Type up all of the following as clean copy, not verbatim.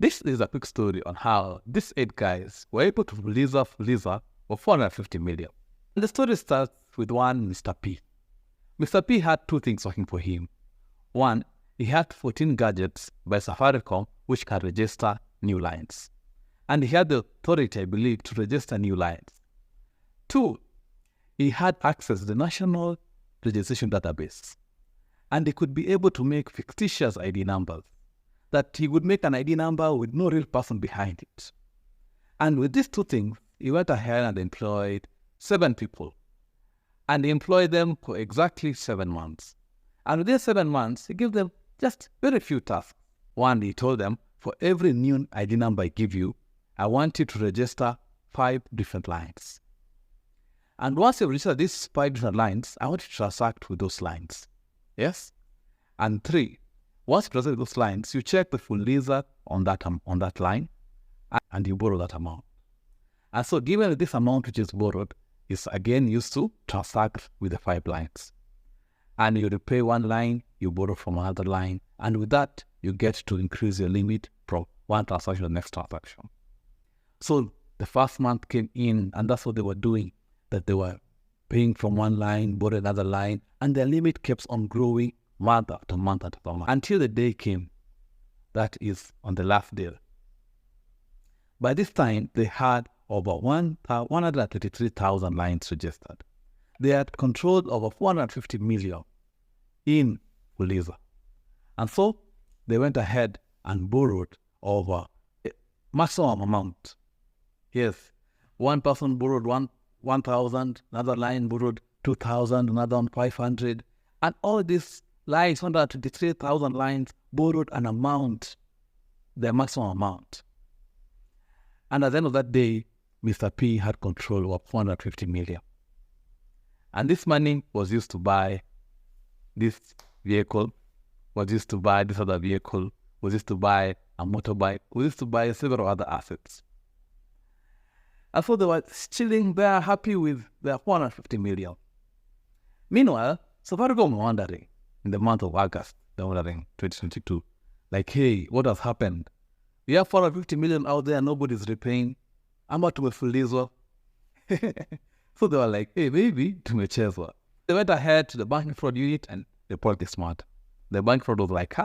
This is a quick story on how these 8 guys were able to Fuliza for 450 million. And the story starts with one Mr. P. Mr. P had 2 things working for him. One, he had 14 gadgets by Safaricom which can register new lines. And he had the authority, I believe, to register new lines. 2, he had access to the National Registration Database. And he could be able to make fictitious ID numbers. That he would make an ID number with no real person behind it. And with these 2 things, he went ahead and employed 7 people. And he employed them for exactly 7 months. And within 7 months, he gave them just very few tasks. One, he told them, for every new ID number I give you, I want you to register 5 different lines. And once you register these 5 different lines, I want you to transact with those lines. Yes? And 3, once you transact with those lines, you check the Fuliza on that line, and you borrow that amount. And so given that this amount which is borrowed is again used to transact with the 5 lines. And you repay one line, you borrow from another line, and with that, you get to increase your limit from one transaction to the next transaction. So the first month came in, and that's what they were doing, that they were paying from one line, borrowing another line, and their limit kept on growing month after month after month, until the day came, that is on the last day. By this time, they had over 133,000 lines registered. They had controlled over 450 million in Fuliza. And so they went ahead and borrowed over a maximum amount. Yes, one person borrowed 1,000, another line borrowed 2,000, another one 500, and all these lines, 123,000 lines, borrowed an amount, their maximum amount. And at the end of that day, Mr. P had control of 450 million. And this money was used to buy this vehicle, was used to buy this other vehicle, was used to buy a motorbike, was used to buy several other assets. And so they were chilling there, happy with their 450 million. Meanwhile, Safaricom were wondering, in the month of August, they were wondering, 2022, like, hey, what has happened? We have 450 million out there, nobody's repaying. I'm about to Fuliza. So they were like, hey, maybe tumechezwa. They went ahead to the banking fraud unit and reported this matter. The bank fraud was like,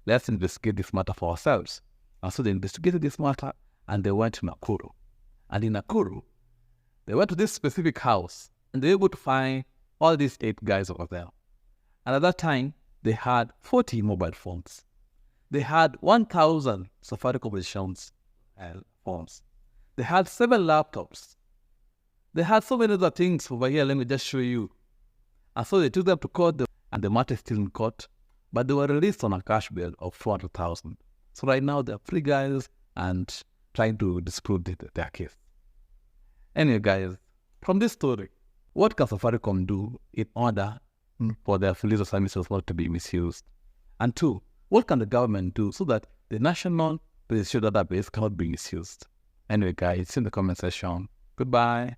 let's investigate this matter for ourselves. And so they investigated this matter and they went to Nakuru. And in Nakuru, they went to this specific house and they were able to find all these 8 guys over there. And at that time, they had 40 mobile phones. They had 1,000 Safaricom registration phones. They had 7 laptops. They had so many other things over here. Let me just show you. And so they took them to court, and the matter is still in court. But they were released on a cash bail of 400,000. So right now they're free guys and trying to disprove their case. Anyway, guys, from this story, what can Safaricom do in order for their Fuliza services not to be misused? And 2, what can the government do so that the National Registration Database cannot be misused? Anyway, guys, it's in the comment section. Goodbye.